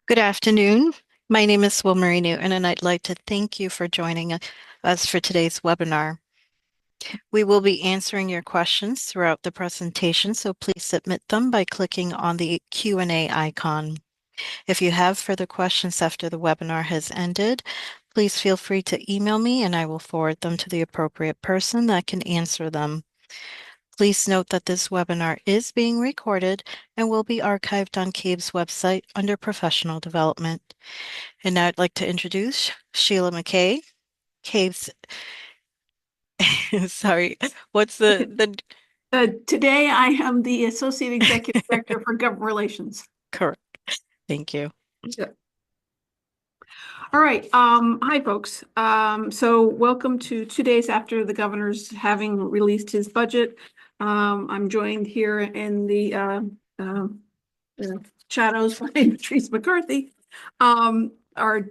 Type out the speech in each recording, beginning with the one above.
Good afternoon. My name is Wilmarie Newton, and I'd like to thank you for joining us for today's webinar. We will be answering your questions throughout the presentation, so please submit them by clicking on the Q&A icon. If you have further questions after the webinar has ended, please feel free to email me and I will forward them to the appropriate person that can answer them. Please note that this webinar is being recorded and will be archived on CABE's website under Professional Development. And now I'd like to introduce Sheila McKay, CABE's, sorry, what's the Today, I am the Associate Executive Director for Government Relations. correct? Thank you. Yeah. All right. Hi, folks. So welcome to 2 days after the governor's having released his budget. I'm joined here in the shadows by Patrice McCarthy, our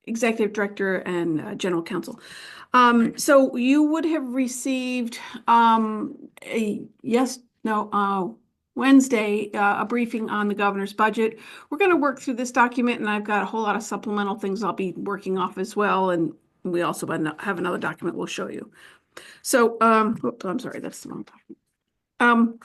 Executive Director and General Counsel. So you would have received Wednesday a briefing on the governor's budget. We're going to work through this document, and I've got a whole lot of supplemental things I'll be working off as well. And we also have another document we'll show you. So, I'm sorry, that's the wrong document.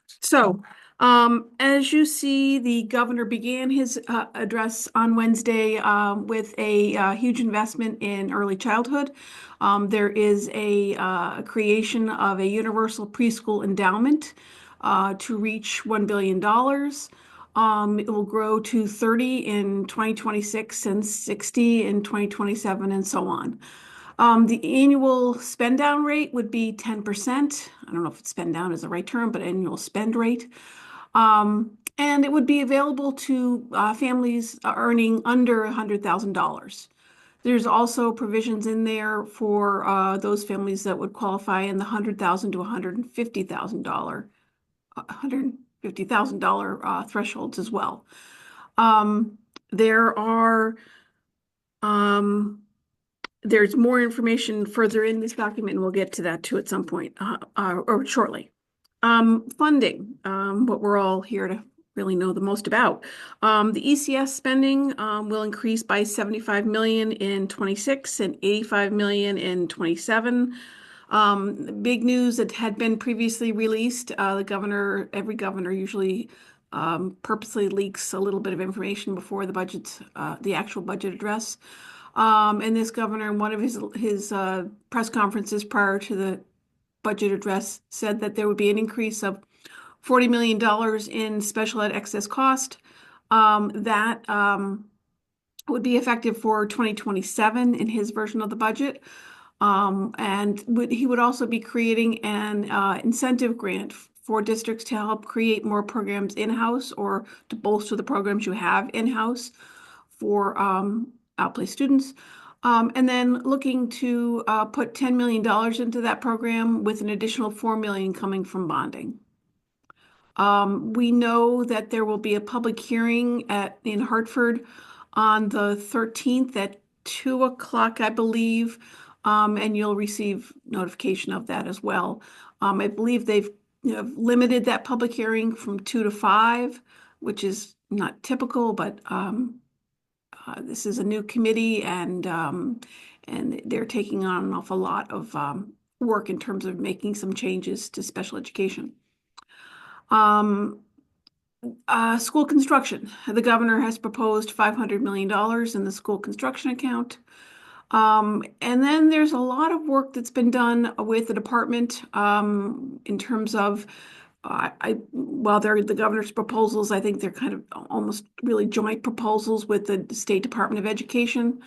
As you see, the governor began his address on Wednesday with a huge investment in early childhood. There is a creation of a universal preschool endowment to reach $1 billion. It will grow to 30 in 2026 and 60 in 2027 and so on. The annual spend down rate would be 10%. I don't know if spend down is the right term, but annual spend rate. And it would be available to families earning under $100,000. There's also provisions in there for those families that would qualify in the $100,000 to $150,000 thresholds as well. There are There's more information further in this document, and we'll get to that too at some point or shortly. Funding, what we're all here to really know the most about. The ECS spending will increase by 75 million in 26 and 85 million in 27. Big news that had been previously released. Every governor usually purposely leaks a little bit of information before the actual budget address. And this governor, in one of his press conferences prior to the budget address, said that there would be an increase of $40 million in special ed excess cost. That would be effective for 2027 in his version of the budget. He would also be creating an incentive grant for districts to help create more programs in-house or to bolster the programs you have in-house for outplay students. And then looking to put $10 million into that program with an additional $4 million coming from bonding. We know that there will be a public hearing in Hartford on the 13th at 2 o'clock, I believe, and you'll receive notification of that as well. I believe they've limited that public hearing from 2 to 5, which is not typical, but this is a new committee, and they're taking on an awful lot of work in terms of making some changes to special education. School construction. The governor has proposed $500 million in the school construction account. And then there's a lot of work that's been done with the department in terms of while they're the governor's proposals, I think they're kind of almost really joint proposals with the State Department of Education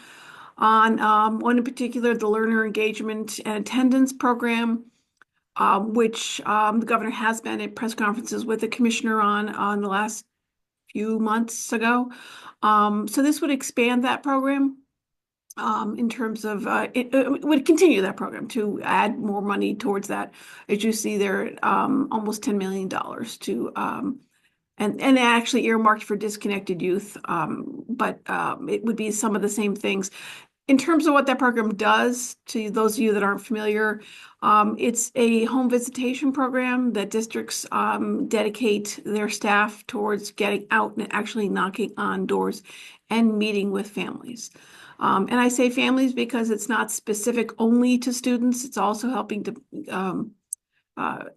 on one in particular, the Learner Engagement and Attendance Program, which the governor has been at press conferences with the commissioner on the last few months ago. So this would expand that program in terms of it would continue that program to add more money towards that. As you see there, almost $10 million to and actually earmarked for disconnected youth, but it would be some of the same things. In terms of what that program does, to those of you that aren't familiar, it's a home visitation program that districts dedicate their staff towards getting out and actually knocking on doors and meeting with families. And I say families because it's not specific only to students. It's also helping to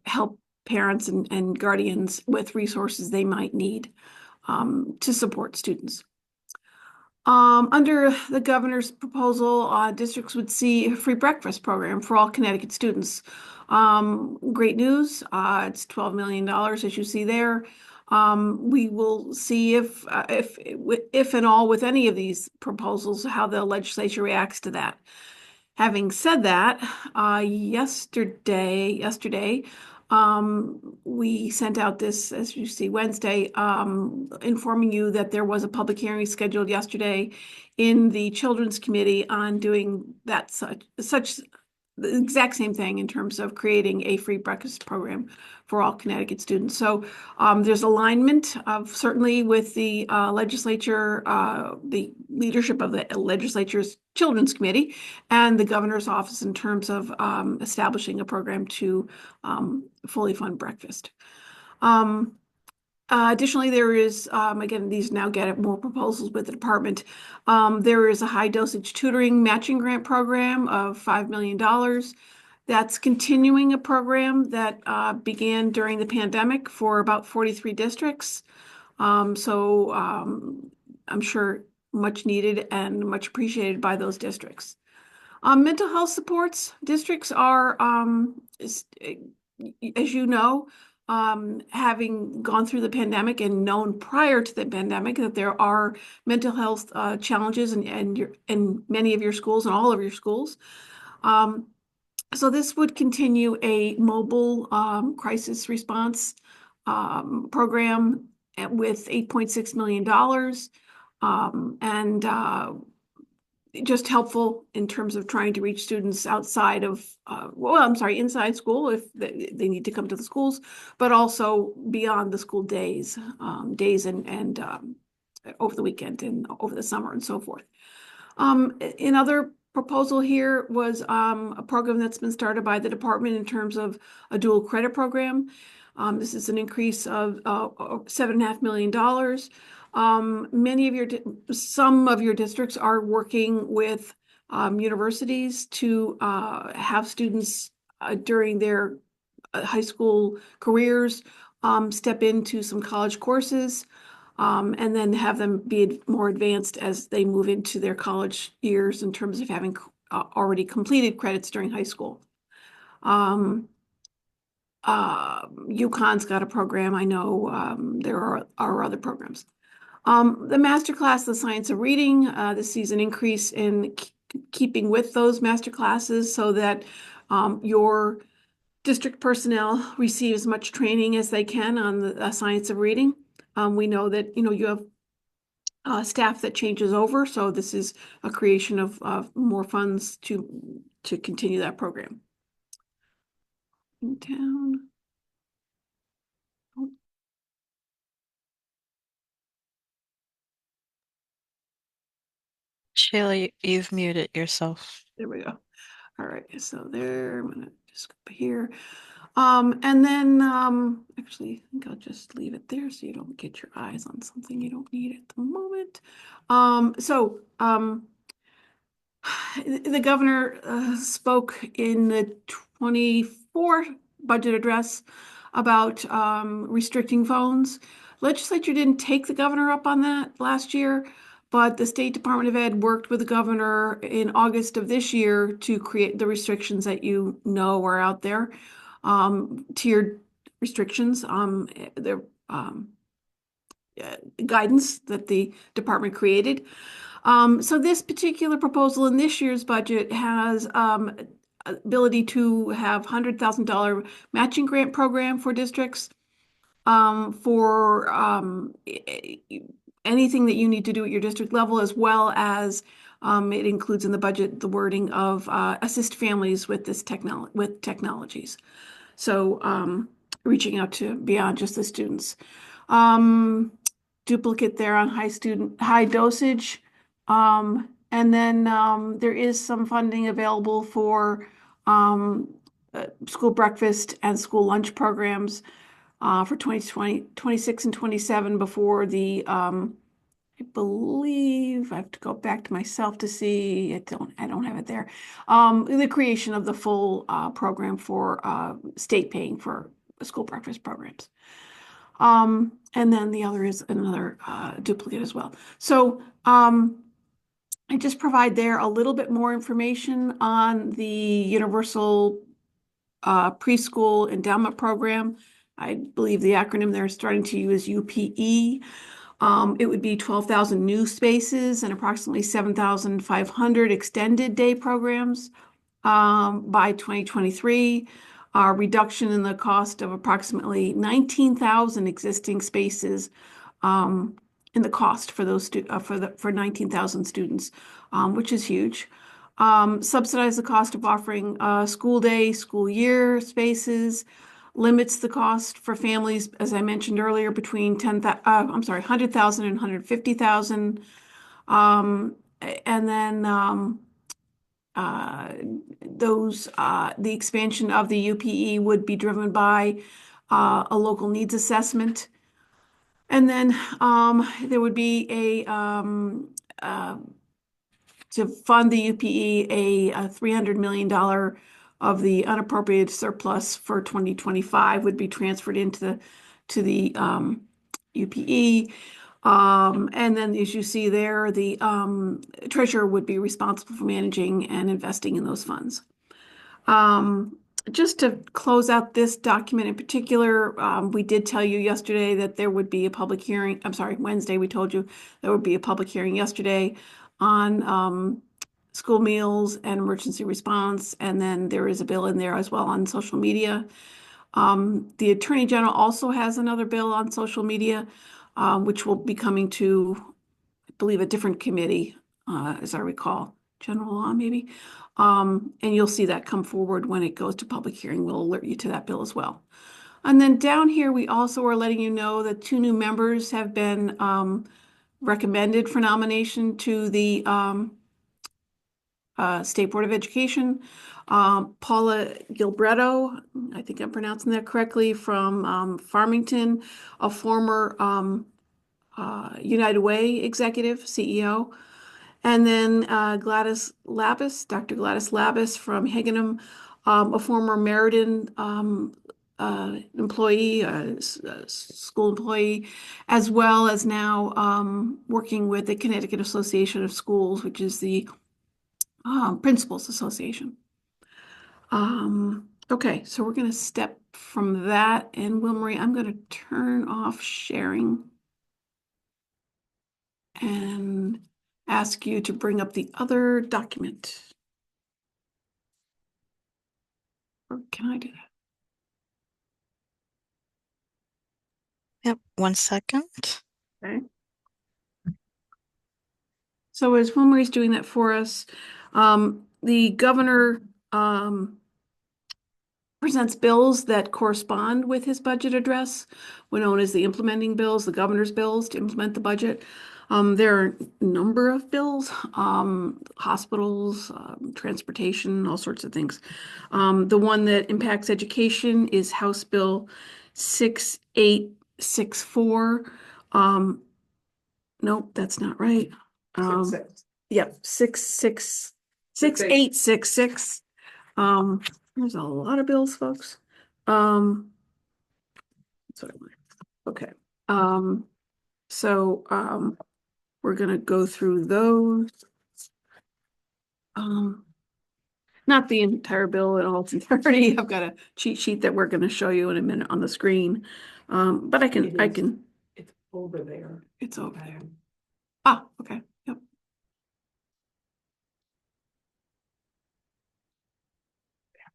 help parents and guardians with resources they might need to support students. Under the governor's proposal, districts would see a free breakfast program for all Connecticut students. Great news. It's $12 million, as you see there. We will see if and all with any of these proposals, how the legislature reacts to that. Having said that, yesterday, we sent out this, as you see, Wednesday, informing you that there was a public hearing scheduled yesterday in the Children's Committee on doing that such the exact same thing in terms of creating a free breakfast program for all Connecticut students. So there's alignment of certainly with the legislature, the leadership of the legislature's Children's Committee and the governor's office in terms of establishing a program to fully fund breakfast. Additionally, there is, again, these now get more proposals with the department. There is a high dosage tutoring matching grant program of $5 million. That's continuing a program that began during the pandemic for about 43 districts. I'm sure much needed and much appreciated by those districts. Mental health supports districts are, as you know, having gone through the pandemic and known prior to the pandemic that there are mental health challenges in many of your schools and all of your schools. So this would continue a mobile crisis response program with $8.6 million. Just helpful in terms of trying to reach students outside of, inside school if they need to come to the schools, but also beyond the school days, and over the weekend and over the summer and so forth. Another proposal here was a program that's been started by the department in terms of a dual credit program. This is an increase of $7.5 million. Some of your districts are working with universities to have students during their high school careers step into some college courses and then have them be more advanced as they move into their college years in terms of having already completed credits during high school. UConn's got a program. I know there are other programs. The masterclass, The Science of Reading, this sees an increase in keeping with those master classes so that your district personnel receive as much training as they can on the science of reading. We know that you have staff that changes over, so this is a creation of more funds to continue that program. In town. Sheila, you've muted yourself. There we go. All right, so there, I'm gonna just go here. And then actually, I think I'll just leave it there so you don't get your eyes on something you don't need at the moment. The governor spoke in the 24 budget address about restricting phones. Legislature didn't take the governor up on that last year, but the State Department of Ed worked with the governor in August of this year to create the restrictions that you know are out there, tiered restrictions. Their guidance that the department created. So this particular proposal in this year's budget has ability to have $100,000 matching grant program for districts for anything that you need to do at your district level, as well as it includes in the budget the wording of assist families with this technologies. So reaching out to beyond just the students. Duplicate there on high dosage. And then there is some funding available for um, school breakfast and school lunch programs for 2020, 26 and 27 before the I believe I have to go back to myself to see. I don't have it there. The creation of the full program for state paying for school breakfast programs. And then the other is another duplicate as well. So I just provide there a little bit more information on the universal preschool endowment program. I believe the acronym they're starting to use UPE. It would be 12,000 new spaces and approximately 7,500 extended day programs by 2023. Reduction in the cost of approximately 19,000 existing spaces in the cost for those for 19,000 students, which is huge. Subsidize the cost of offering school day, school year spaces, limits the cost for families, as I mentioned earlier, between 100,000 and 150,000. And then uh, the expansion of the UPE would be driven by a local needs assessment. And then there would be to fund the UPE, a $300 million of the unappropriated surplus for 2025 would be transferred into the UPE. And then as you see there, the treasurer would be responsible for managing and investing in those funds. Um, just to close out this document in particular, we did tell you yesterday that there would be a public hearing. I'm sorry, Wednesday, we told you there would be a public hearing yesterday on school meals and emergency response. And then there is a bill in there as well on social media. The Attorney General also has another bill on social media, which will be coming to, I believe, a different committee, as I recall, general law maybe. And you'll see that come forward when it goes to public hearing. We'll alert you to that bill as well. And then down here, we also are letting you know that 2 new members have been recommended for nomination to the State Board of Education. Paula Gilbretto, I think I'm pronouncing that correctly, from Farmington, a former United Way executive, CEO. And then Gladys Labus, Dr. Gladys Labus from Higginham, a former Meriden employee, school employee, as well as now working with the Connecticut Association of Schools, which is the Principals Association. Okay, so we're going to step from that. And Wilmarie, I'm going to turn off sharing and ask you to bring up the other document. Or can I do that? Yep, 1 second. Okay. So as Wilmarie's doing that for us, the governor presents bills that correspond with his budget address, known as the implementing bills, the governor's bills to implement the budget. There are a number of bills, hospitals, transportation, all sorts of things. The one that impacts education is House Bill 6864. Nope, that's not right. Yep, 6866. There's a lot of bills, folks. That's what I want. Okay. So we're gonna go through those. Um, not the entire bill in all its entirety. I've got a cheat sheet that we're gonna show you in a minute on the screen. But I can. It's over there. It's over there. Ah, okay. Yep.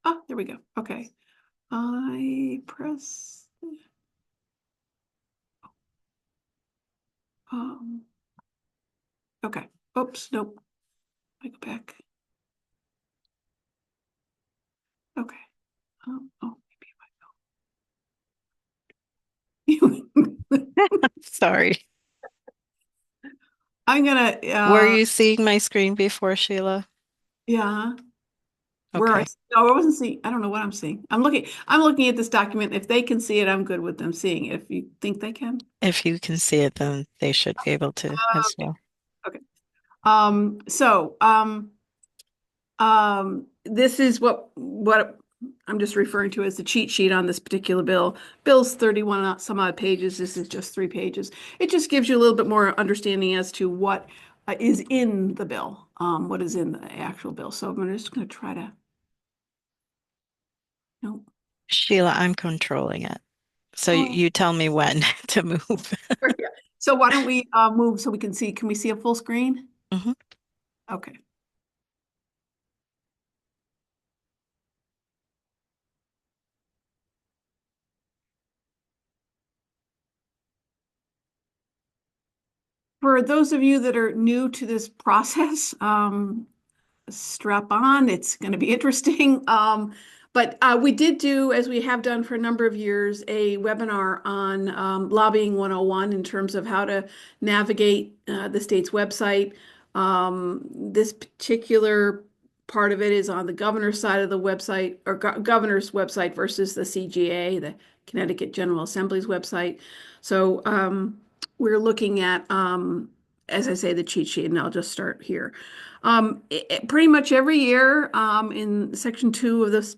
Oh, there we go. Okay. I press. Um, okay. Oops, nope. I go back. Okay. Oh, maybe Sorry. I'm gonna, Were you seeing my screen before, Sheila? yeah, where I, Okay. no, I wasn't seeing, I don't know what I'm seeing. I'm looking at this document. If they can see it, I'm good with them seeing it. If you think they can. If you can see it, then they should be able to as Okay. well. Okay. This is what I'm just referring to as the cheat sheet on this particular bill. Bill's 31 some odd pages. This is just 3 pages. It just gives you a little bit more understanding as to what is in the bill, what is in the actual bill. So I'm just going to try to, no. Sheila, I'm controlling it. So Oh, you tell me when to move. yeah. So why don't we move so we can see? Can we see a full screen? Mhm. Okay. For those of you that are new to this process, strap on. It's going to be interesting. But we did do, as we have done for a number of years, a webinar on lobbying 101 in terms of how to navigate the state's website. This particular part of it is on the governor's side of the website, or governor's website versus the CGA, the Connecticut General Assembly's website. So we're looking at, as I say, the cheat sheet, and I'll just start here. Pretty much every year, in Section 2 of this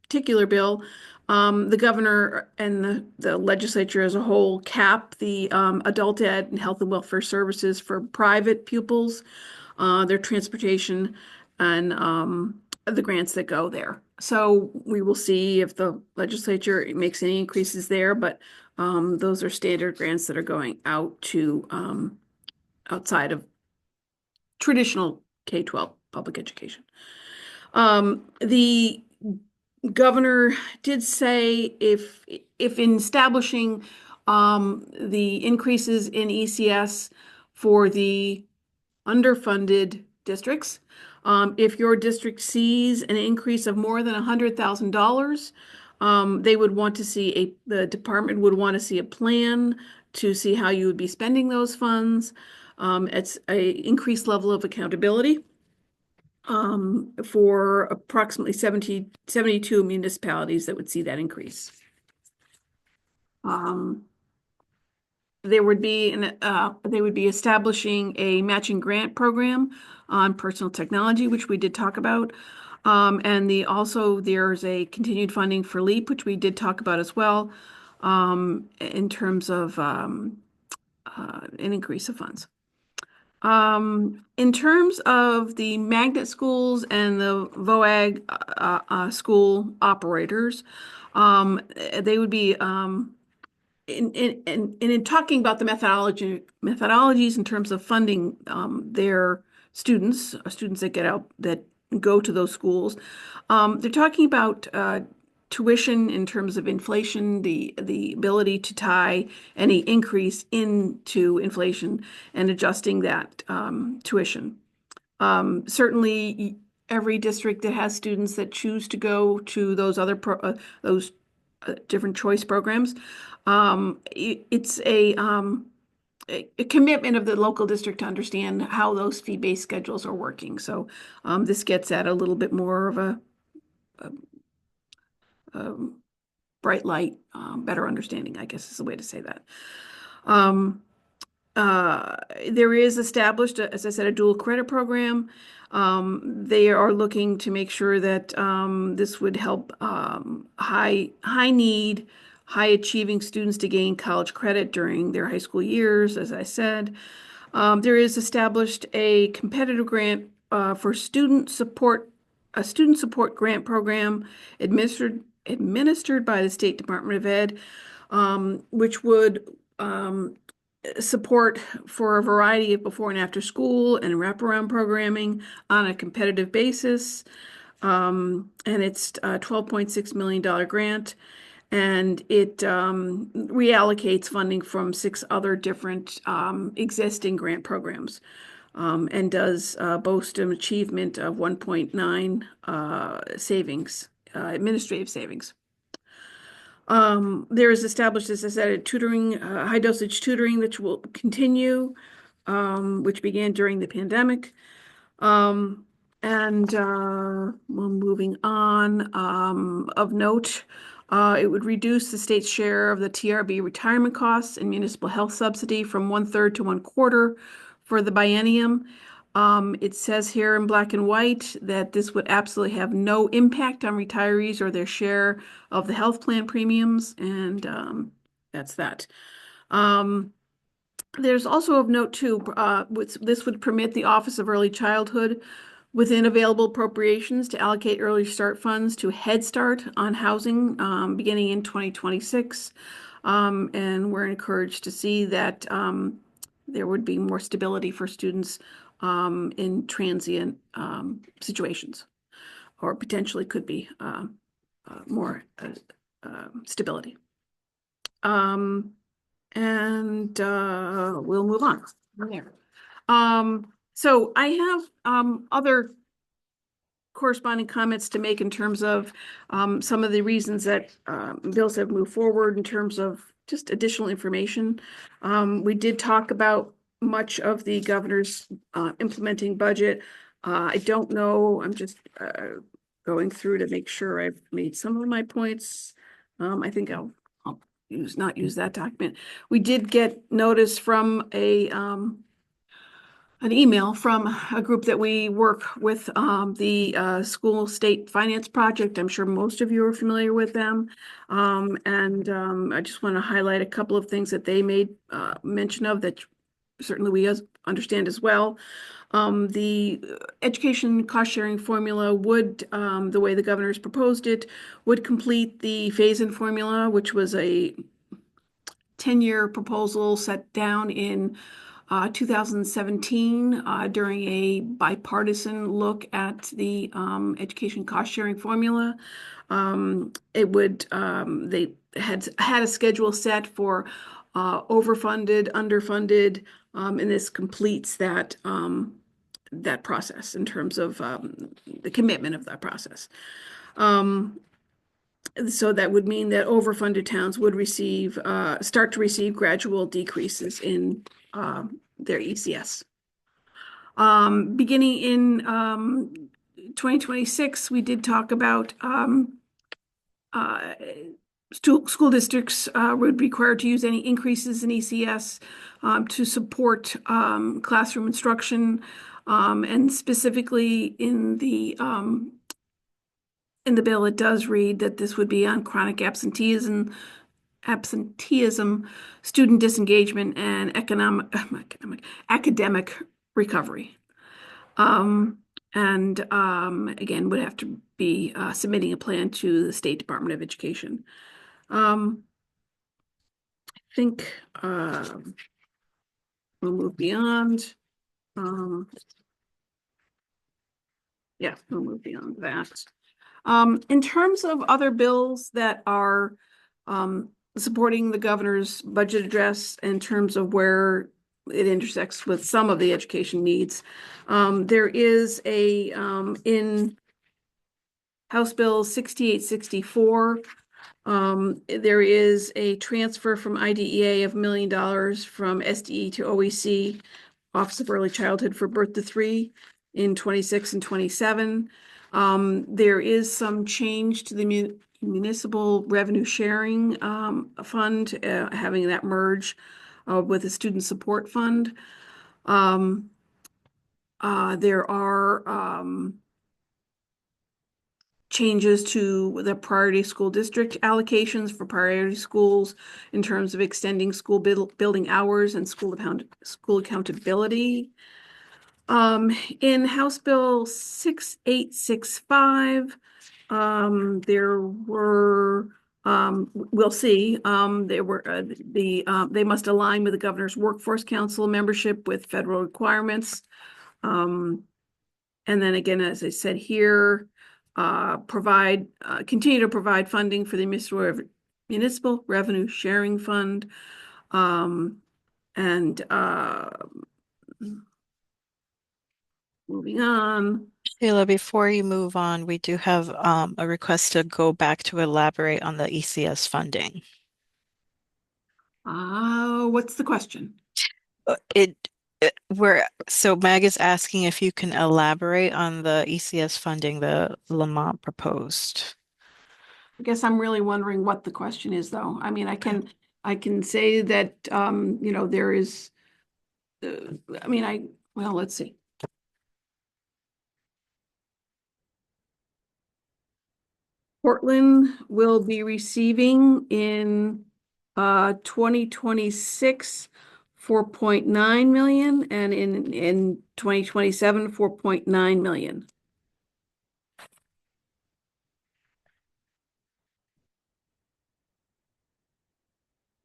particular bill, the governor and the legislature as a whole cap the adult ed and health and welfare services for private pupils, their transportation, and the grants that go there. So we will see if the legislature makes any increases there, but those are standard grants that are going out to outside of traditional K-12 public education. The governor did say if in establishing the increases in ECS for the underfunded districts, if your district sees an increase of more than $100,000, they would want to see the department would want to see a plan to see how you would be spending those funds. It's a increased level of accountability for approximately 72 municipalities that would see that increase. Um, they would be establishing a matching grant program on personal technology, which we did talk about. And there's a continued funding for LEAP, which we did talk about as well, in terms of an increase of funds. In terms of the magnet schools and the VOAG school operators, they would be in talking about the methodologies in terms of funding their students that get out that go to those schools. They're talking about tuition in terms of inflation, the ability to tie any increase into inflation and adjusting that tuition. Certainly, every district that has students that choose to go to those different choice programs, it's a commitment of the local district to understand how those fee-based schedules are working. So this gets at a little bit more of a bright light, better understanding, I guess is the way to say that. Um, there is established, as I said, a dual credit program. They are looking to make sure that this would help high need, high achieving students to gain college credit during their high school years, as I said. There is established a competitive grant for a student support grant program administered by the State Department of Ed, which would support for a variety of before and after school and wraparound programming on a competitive basis. And it's a $12.6 million grant, and it reallocates funding from 6 other different existing grant programs, and does boast an achievement of 1.9 administrative savings. There is established, as I said, a high dosage tutoring, which will continue. which began during the pandemic. Well, moving on, of note, it would reduce the state's share of the TRB retirement costs and municipal health subsidy from 1/3 to 1/4 for the biennium. It says here in black and white that this would absolutely have no impact on retirees or their share of the health plan premiums, and that's that. There's also of note too, this would permit the Office of Early Childhood within available appropriations to allocate early start funds to Head Start on housing beginning in 2026. And we're encouraged to see that there would be more stability for students in transient situations, or potentially could be more stability. We'll move on from there. So I have other corresponding comments to make in terms of some of the reasons that bills have moved forward in terms of just additional information. We did talk about much of the governor's implementing budget. I don't know, I'm just going through to make sure I've made some of my points. I think I'll not use that document. We did get notice from an email from a group that we work with, the School State Finance Project. I'm sure most of you are familiar with them. I just want to highlight a couple of things that they made mention of that certainly we understand as well. The education cost sharing formula would, the way the governor's proposed it, would complete the phase-in formula, which was a 10-year proposal set down in 2017 during a bipartisan look at the education cost sharing formula. It would, they had a schedule set for overfunded, underfunded, and this completes that that process in terms of the commitment of that process. So that would mean that overfunded towns would receive, start to receive gradual decreases in their ECS. Beginning in 2026, we did talk about school districts would be required to use any increases in ECS to support classroom instruction, and specifically in the bill, it does read that this would be on chronic absenteeism, student disengagement, and academic recovery. Again, would have to be submitting a plan to the State Department of Education. I think we'll move beyond. Yeah, we'll move beyond that. In terms of other bills that are supporting the governor's budget address in terms of where it intersects with some of the education needs, there is a in House Bill 6864, there is a transfer from IDEA of $1 million from SDE to OEC, Office of Early Childhood for birth to 3 in 26 and 27. There is some change to the municipal revenue sharing fund, having that merge with the student support fund. There are changes to the priority school district allocations for priority schools in terms of extending school building hours and school accountability. In House Bill 6865, there were, we'll see, there were they must align with the governor's workforce council membership with federal requirements. And then again, as I said here, continue to provide funding for the municipal revenue sharing fund. Moving on. Sheila, before you move on, we do have a request to go back to elaborate on the ECS funding. What's the question? It So Mag is asking if you can elaborate on the ECS funding the Lamont proposed. I guess I'm really wondering what the question is, though. I mean, I can say that, you know, there is, I mean, well, let's see. Portland will be receiving in 2026 4.9 million, and in 2027 4.9 million.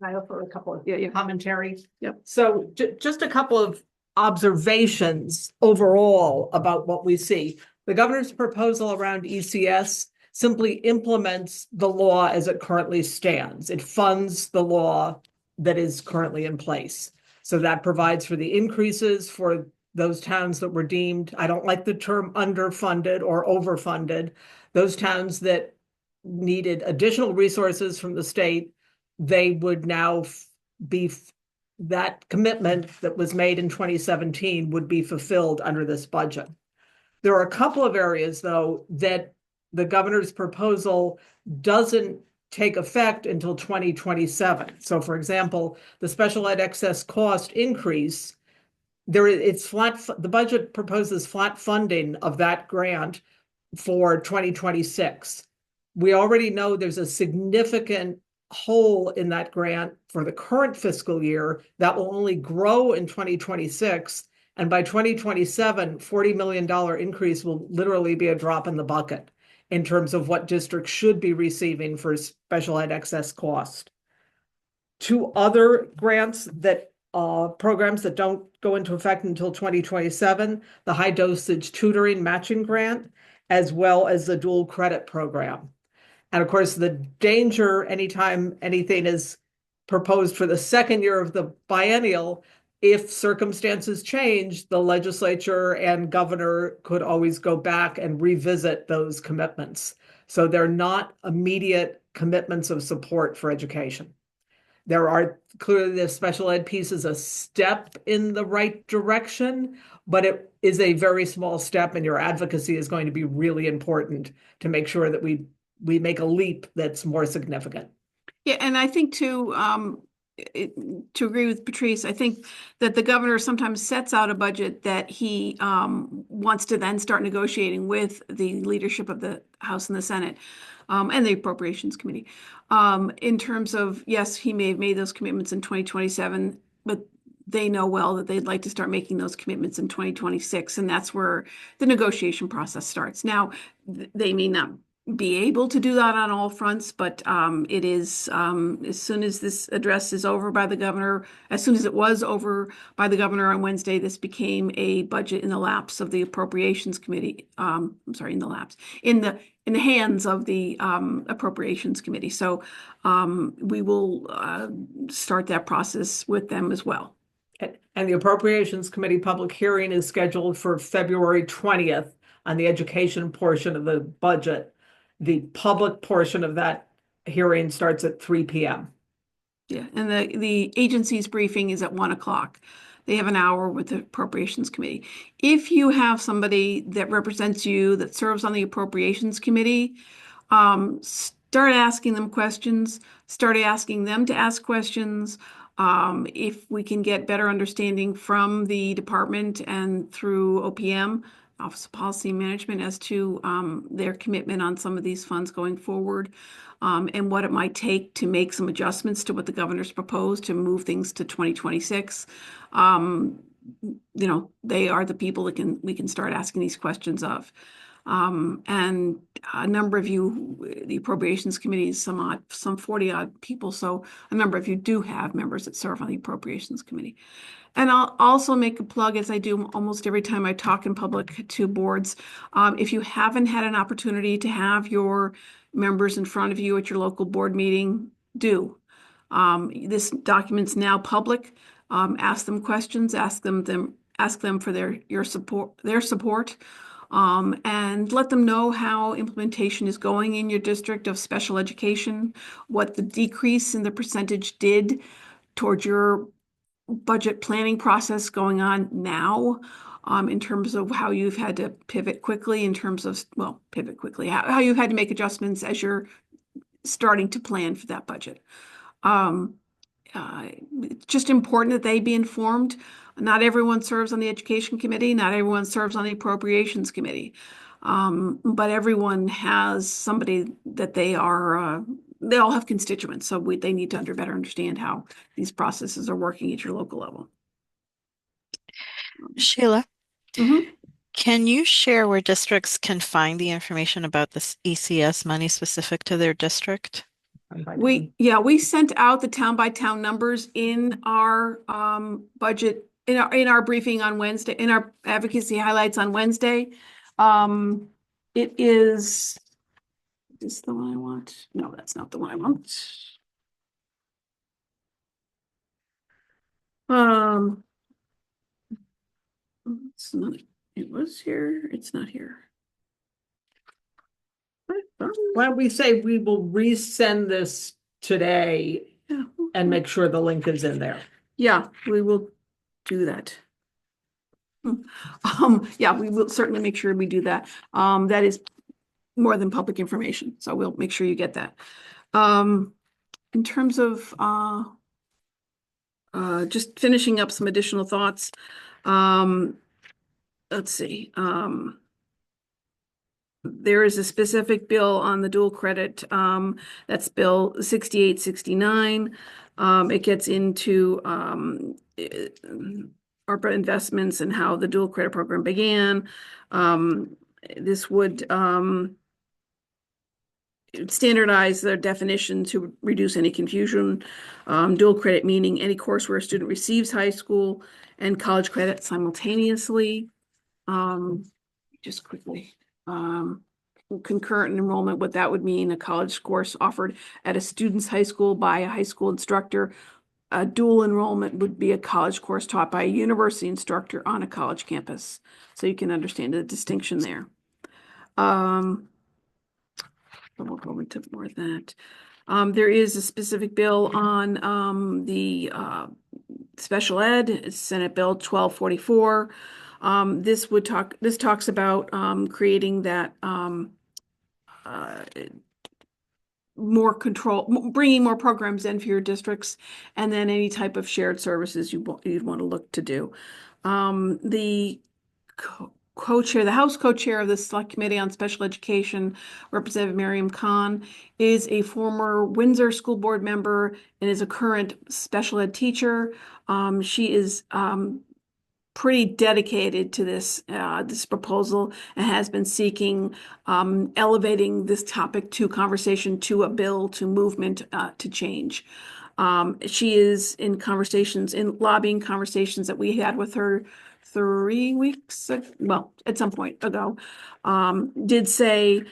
I offer a couple of Yeah. commentary. Yep. So just a couple of observations overall about what we see. The governor's proposal around ECS simply implements the law as it currently stands. It funds the law that is currently in place. So that provides for the increases for those towns that were deemed, I don't like the term underfunded or overfunded, those towns that needed additional resources from the state, they would now be, that commitment that was made in 2017 would be fulfilled under this budget. There are a couple of areas, though, that the governor's proposal doesn't take effect until 2027. So, for example, the special ed excess cost increase, it's flat. The budget proposes flat funding of that grant for 2026. We already know there's a significant hole in that grant for the current fiscal year that will only grow in 2026. And by 2027, $40 million increase will literally be a drop in the bucket in terms of what districts should be receiving for special ed excess cost. Two other grants that programs that don't go into effect until 2027, the high dosage tutoring matching grant, as well as the dual credit program. And of course, the danger anytime anything is proposed for the second year of the biennial, if circumstances change, the legislature and governor could always go back and revisit those commitments. So they're not immediate commitments of support for education. There are clearly the special ed piece is a step in the right direction, but it is a very small step, and your advocacy is going to be really important to make sure that we make a leap that's more significant. Yeah, and I think to agree with Patrice, I think that the governor sometimes sets out a budget that he wants to then start negotiating with the leadership of the House and the Senate. And the Appropriations Committee. In terms of, yes, he may have made those commitments in 2027, but they know well that they'd like to start making those commitments in 2026, and that's where the negotiation process starts. Now, they may not be able to do that on all fronts, but it is, as soon as this address is over by the governor, as soon as it was over by the governor on Wednesday, this became a budget in the laps of the Appropriations Committee. I'm sorry, in the laps, in the hands of the Appropriations Committee. So we will start that process with them as well. And the Appropriations Committee public hearing is scheduled for February 20th on the education portion of the budget. The public portion of that hearing starts at 3 p.m. Yeah, and the agency's briefing is at 1 o'clock. They have an hour with the Appropriations Committee. If you have somebody that represents you that serves on the Appropriations Committee, start asking them questions, start asking them to ask questions. If we can get better understanding from the department and through OPM, Office of Policy and Management, as to their commitment on some of these funds going forward, and what it might take to make some adjustments to what the governor's proposed to move things to 2026. You know, they are the people that we can start asking these questions of. And a number of you, the Appropriations Committee is some 40 odd people. So a number of you do have members that serve on the Appropriations Committee. And I'll also make a plug, as I do almost every time I talk in public to boards. If you haven't had an opportunity to have your members in front of you at your local board meeting, do. This document's now public. Ask them questions, ask them for their support. And let them know how implementation is going in your district of special education, what the decrease in the percentage did towards your budget planning process going on now, in terms of how you've had to pivot quickly in terms of, well, pivot quickly, how you've had to make adjustments as you're starting to plan for that budget. Um, it's just important that they be informed. Not everyone serves on the education committee, not everyone serves on the appropriations committee. But everyone has somebody that they all have constituents, so they need to better understand how these processes are working at your local level. Sheila, Mhm. can you share where districts can find the information about this ECS money specific to their district? We sent out the town by town numbers in our budget, in our briefing on Wednesday, in our advocacy highlights on Wednesday. It is this the one I want? No, that's not the one I want. It's not, it was here, it's not here. Why don't we say we will resend this today Yeah. and make sure the link is in there? Yeah, we will do that. Yeah, we will certainly make sure we do that. That is more than public information, so we'll make sure you get that. In terms of just finishing up some additional thoughts. Let's see. There is a specific bill on the dual credit. That's Bill 6869. It gets into ARPA investments and how the dual credit program began. This would standardize the definition to reduce any confusion. Dual credit meaning any course where a student receives high school and college credit simultaneously. Just quickly. Concurrent enrollment, what that would mean, a college course offered at a student's high school by a high school instructor. A dual enrollment would be a college course taught by a university instructor on a college campus. So you can understand the distinction there. We'll go into more of that. There is a specific bill on the special ed. It's Senate Bill 1244. This talks about creating that more control, bringing more programs in for your districts, and then any type of shared services you'd want to look to do. The co-chair, the House co-chair of the Select Committee on Special Education, Representative Miriam Khan, is a former Windsor School Board member and is a current special ed teacher. She is pretty dedicated to this proposal and has been seeking elevating this topic to conversation, to a bill, to movement, to change. She is in lobbying conversations that we had with her 3 weeks, well, at some point ago, did say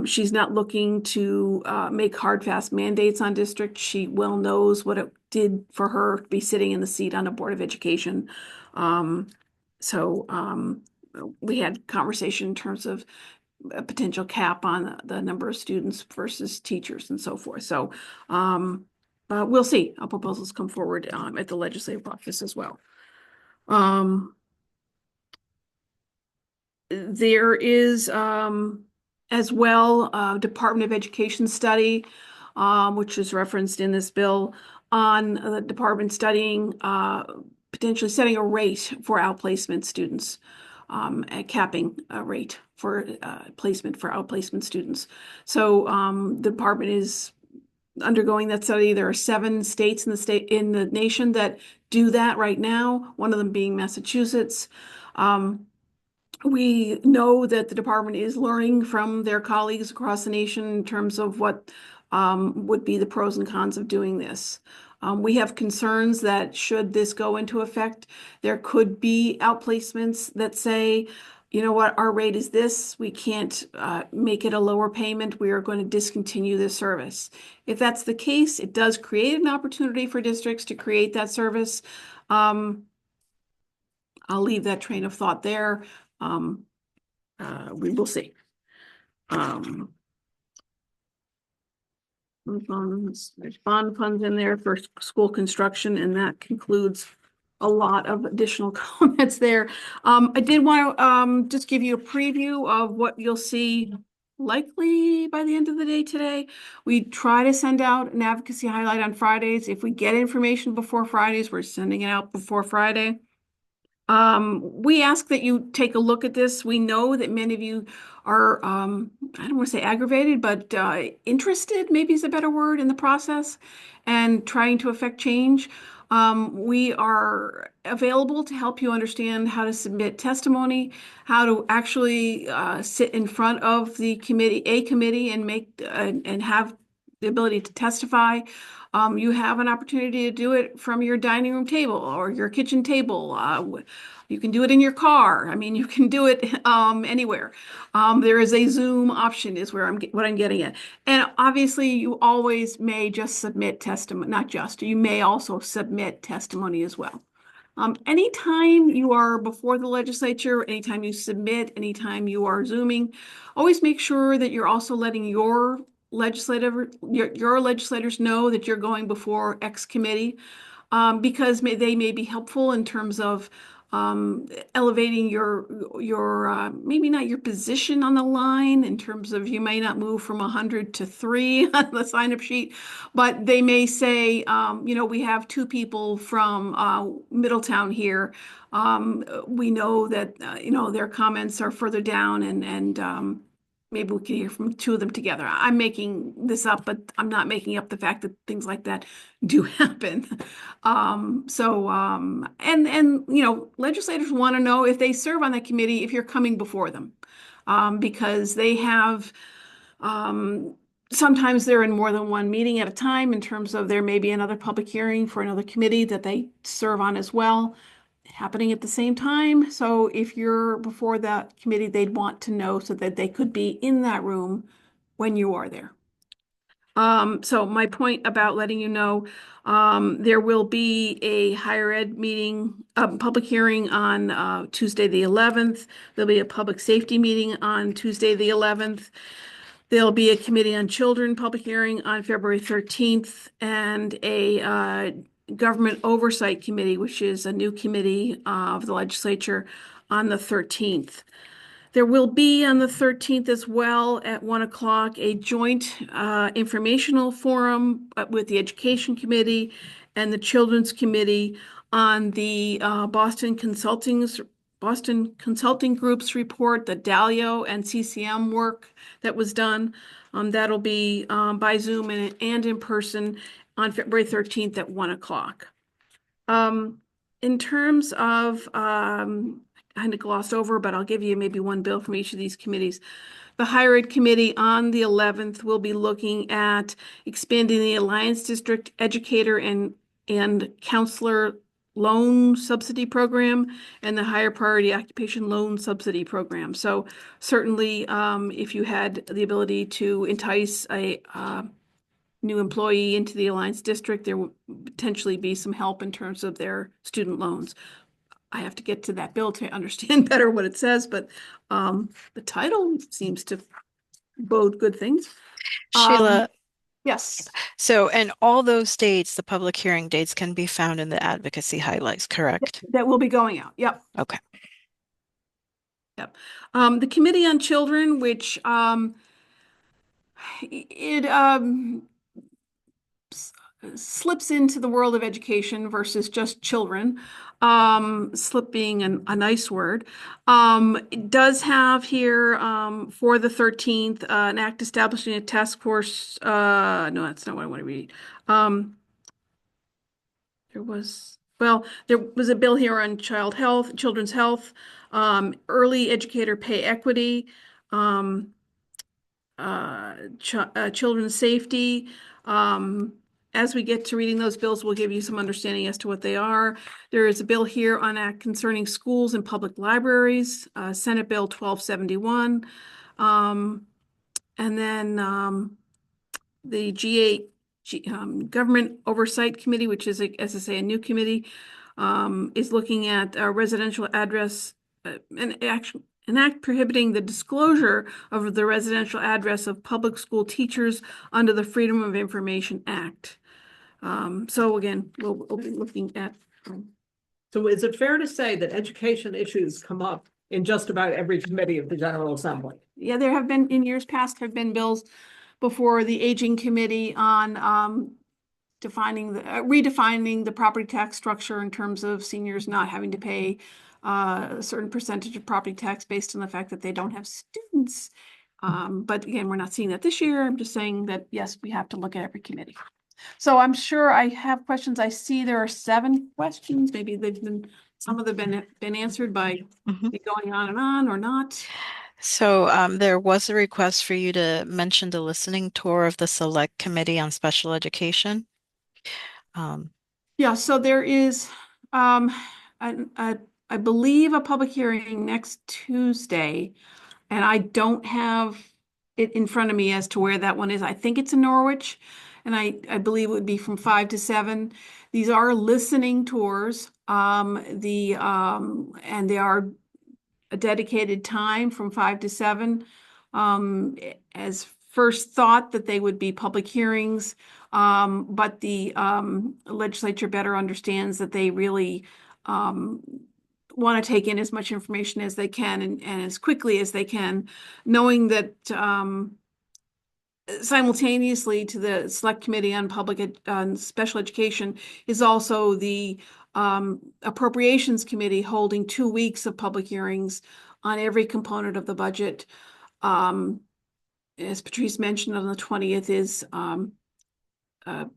she's not looking to make hard, fast mandates on districts. She well knows what it did for her to be sitting in the seat on a Board of Education. We had conversation in terms of a potential cap on the number of students versus teachers and so forth. So we'll see how proposals come forward at the legislative office as well. There is as well a Department of Education study, which is referenced in this bill, on the department studying potentially setting a rate for outplacement students, capping a rate for placement for outplacement students. So the department is undergoing that study. There are 7 states in the nation that do that right now, one of them being Massachusetts. We know that the department is learning from their colleagues across the nation in terms of what would be the pros and cons of doing this. We have concerns that should this go into effect, there could be outplacements that say, you know what, our rate is this, we can't make it a lower payment, we are going to discontinue this service. If that's the case, it does create an opportunity for districts to create that service. I'll leave that train of thought there. We will see. There's bond funds in there for school construction, and that concludes a lot of additional comments there. I did want to just give you a preview of what you'll see likely by the end of the day today. We try to send out an advocacy highlight on Fridays. If we get information before Fridays, we're sending it out before Friday. We ask that you take a look at this. We know that many of you are, I don't want to say aggravated, but interested, maybe is a better word, in the process and trying to affect change. We are available to help you understand how to submit testimony, how to actually sit in front of the committee and make and have the ability to testify. You have an opportunity to do it from your dining room table or your kitchen table. You can do it in your car. I mean, you can do it anywhere. There is a Zoom option, is where what I'm getting at. And obviously, you always may just submit testimony, not just, you may also submit testimony as well. Anytime you are before the legislature, anytime you submit, anytime you are Zooming, always make sure that you're also letting your legislators know that you're going before X committee, because they may be helpful in terms of elevating your maybe not your position on the line, in terms of you may not move from 100 to 3 on the sign-up sheet, but they may say, we have 2 people from Middletown here. We know that their comments are further down, and maybe we can hear from 2 of them together. I'm making this up, but I'm not making up the fact that things like that do happen. Legislators want to know, if they serve on that committee, if you're coming before them, because they have, sometimes they're in more than one meeting at a time, in terms of there may be another public hearing for another committee that they serve on as well, happening at the same time. So if you're before that committee, they'd want to know so that they could be in that room when you are there. So my point about letting you know, there will be a higher ed meeting, public hearing on Tuesday the 11th. There'll be a public safety meeting on Tuesday the 11th. There'll be a committee on children public hearing on February 13th, and a government oversight committee, which is a new committee of the legislature, on the 13th. There will be on the 13th as well at 1 o'clock a joint informational forum with the Education Committee and the Children's Committee on the Boston Consulting Group's report, the Dalio and CCM work that was done. That'll be by Zoom and in person on February 13th at 1 o'clock. In terms of kind of glossed over, but I'll give you maybe one bill from each of these committees. The Higher Ed Committee on the 11th will be looking at expanding the Alliance District Educator and Counselor Loan Subsidy Program and the Higher Priority Occupation Loan Subsidy Program. So certainly, if you had the ability to entice a new employee into the Alliance District, there will potentially be some help in terms of their student loans. I have to get to that bill to understand better what it says, but the title seems to bode good things. Sheila, Yes, so in all those dates, the public hearing dates can be found in the advocacy highlights, correct? that will be going out. Yep. Okay. Yep. The Committee on Children, which it slips into the world of education versus just children. Slip being a nice word. It does have here for the 13th an act establishing a task force. No, that's not what I want to read. There was a bill here on children's health, early educator pay equity, children's safety. As we get to reading those bills, we'll give you some understanding as to what they are. There is a bill here on act concerning schools and public libraries, Senate Bill 1271. And then the Government Oversight Committee, which is, as I say, a new committee, is looking at residential address, an act prohibiting the disclosure of the residential address of public school teachers under the Freedom of Information Act. So again, we'll be looking at So is it fair to say that education issues come up in just about every committee of the General Assembly? Yeah, there have been, in years past, have been bills before the Aging Committee on redefining the property tax structure in terms of seniors not having to pay a certain percentage of property tax based on the fact that they don't have students. But again, we're not seeing that this year. I'm just saying that, yes, we have to look at every committee. So I'm sure I have questions. I see there are 7 questions. Maybe some of them been answered by Mhm. me going on and on or not. So there was a request for you to mention the listening tour of the Select Committee on Special Education. Um, Yeah, so there is, um, I believe a public hearing next Tuesday, and I don't have it in front of me as to where that one is. I think it's in Norwich, and I believe it would be from 5 to 7. These are listening tours, and they are a dedicated time from 5 to 7. As first thought that they would be public hearings, but the legislature better understands that they really want to take in as much information as they can and as quickly as they can, knowing that simultaneously to the Select Committee on Special Education is also the Appropriations Committee holding 2 weeks of public hearings on every component of the budget. As Patrice mentioned, on the 20th is the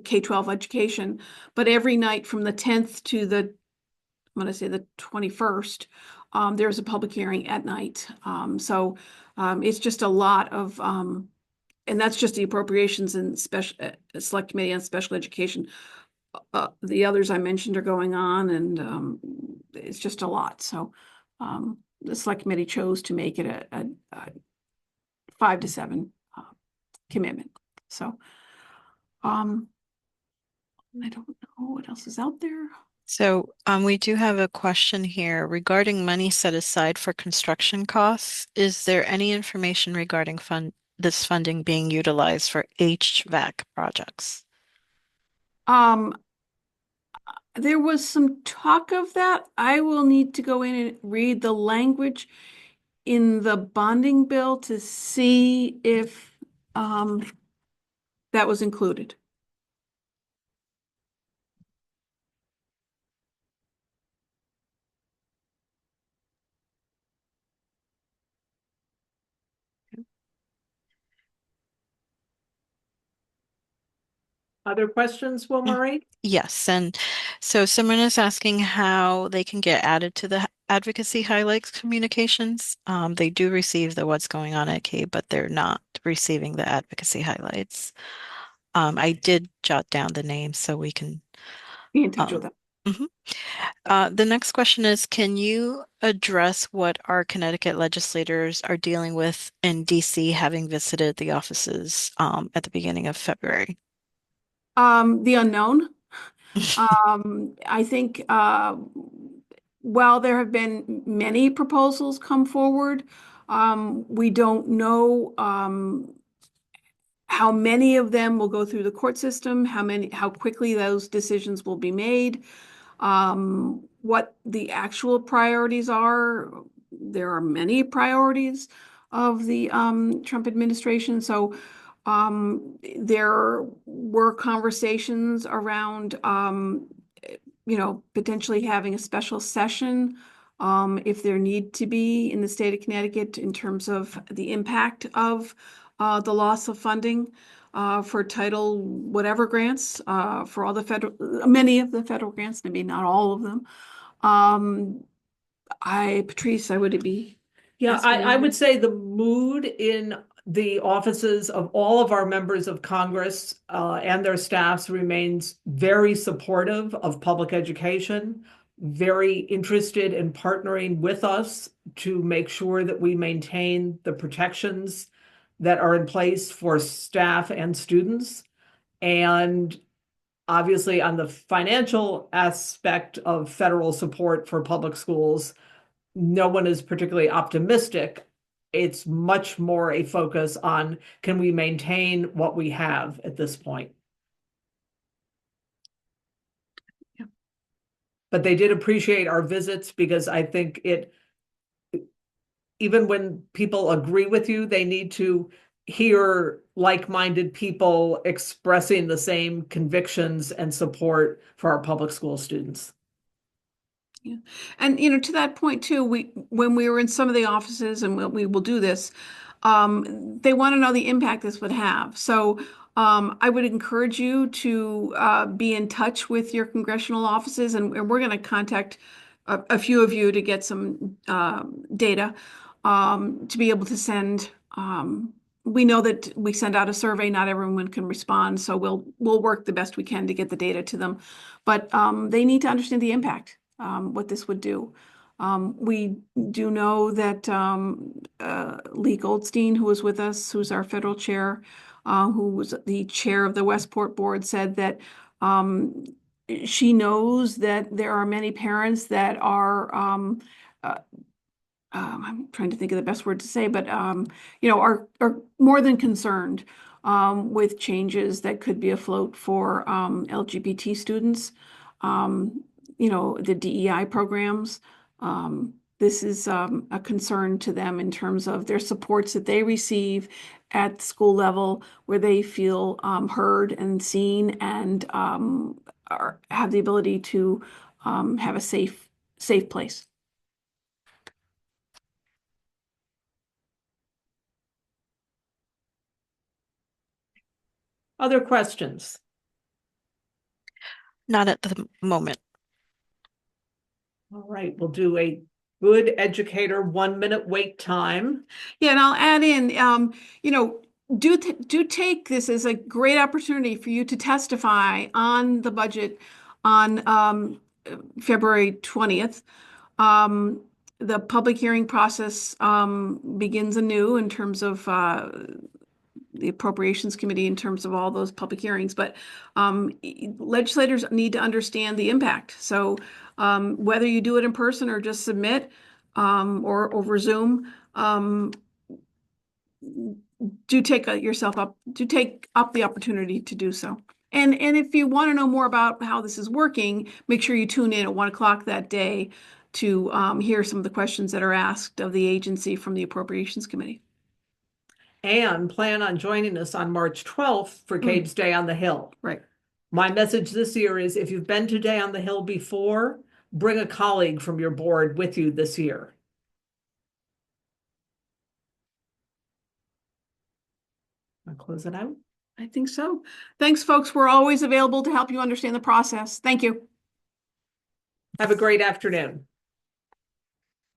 K-12 education, but every night from the 10th to the, I'm going to say the 21st, there's a public hearing at night. So it's just a lot of and that's just the appropriations and special Select Committee on Special Education. The others I mentioned are going on, and it's just a lot. So the Select Committee chose to make it a 5 to 7 commitment. So I don't know what else is out there. so we do have a question here regarding money set aside for construction costs. Is there any information regarding this funding being utilized for HVAC projects? Um, there was some talk of that. I will need to go in and read the language in the bonding bill to see if that was included. Other questions, Will Murray? Yes, and so someone is asking how they can get added to the advocacy highlights communications. They do receive the what's going on at CABE, but they're not receiving the advocacy highlights. I did jot down the names so we can. Be in touch with them. Mhm. The next question is, can you address what our Connecticut legislators are dealing with in DC, having visited the offices at the beginning of February? The unknown. I think while there have been many proposals come forward, we don't know how many of them will go through the court system, how quickly those decisions will be made, what the actual priorities are. There are many priorities of the Trump administration. So there were conversations around, potentially having a special session if there need to be in the state of Connecticut in terms of the impact of the loss of funding for title whatever grants for all the many of the federal grants, maybe not all of them. Patrice, I would be. Yeah, I would say the mood in the offices of all of our members of Congress and their staffs remains very supportive of public education, very interested in partnering with us to make sure that we maintain the protections that are in place for staff and students. And obviously, on the financial aspect of federal support for public schools, no one is particularly optimistic. It's much more a focus on can we maintain what we have at this point? but they did appreciate our visits because I think even when people agree with you, they need to hear like-minded people expressing the same convictions and support for our public school students. Yeah. And, to that point too, when we were in some of the offices, and we will do this, they want to know the impact this would have. So I would encourage you to be in touch with your congressional offices, and we're going to contact a few of you to get some data to be able to send. We know that we send out a survey, not everyone can respond, so we'll work the best we can to get the data to them. But they need to understand the impact, what this would do. We do know that Lee Goldstein, who was with us, who's our federal chair, who was the chair of the Westport board, said that she knows that there are many parents that are I'm trying to think of the best word to say, but are more than concerned with changes that could be afloat for LGBT students. The DEI programs. This is a concern to them in terms of their supports that they receive at school level, where they feel heard and seen, and have the ability to have a safe place. Other questions? Not at the moment. All right, we'll do a good educator 1-minute wait time. Yeah, and I'll add in, do take this as a great opportunity for you to testify on the budget on February 20th. The public hearing process begins anew in terms of the Appropriations Committee, in terms of all those public hearings, but legislators need to understand the impact. So whether you do it in person or just submit or over Zoom, do take the opportunity to do so. And if you want to know more about how this is working, make sure you tune in at 1 o'clock that day to hear some of the questions that are asked of the agency from the Appropriations Committee. And plan on joining us on March 12th for CABE's Day on the Hill. Right. My message this year is, if you've been to Day on the Hill before, bring a colleague from your board with you this year. I'll close it out. I think so. Thanks, folks. We're always available to help you understand the process. Thank you. Have a great afternoon.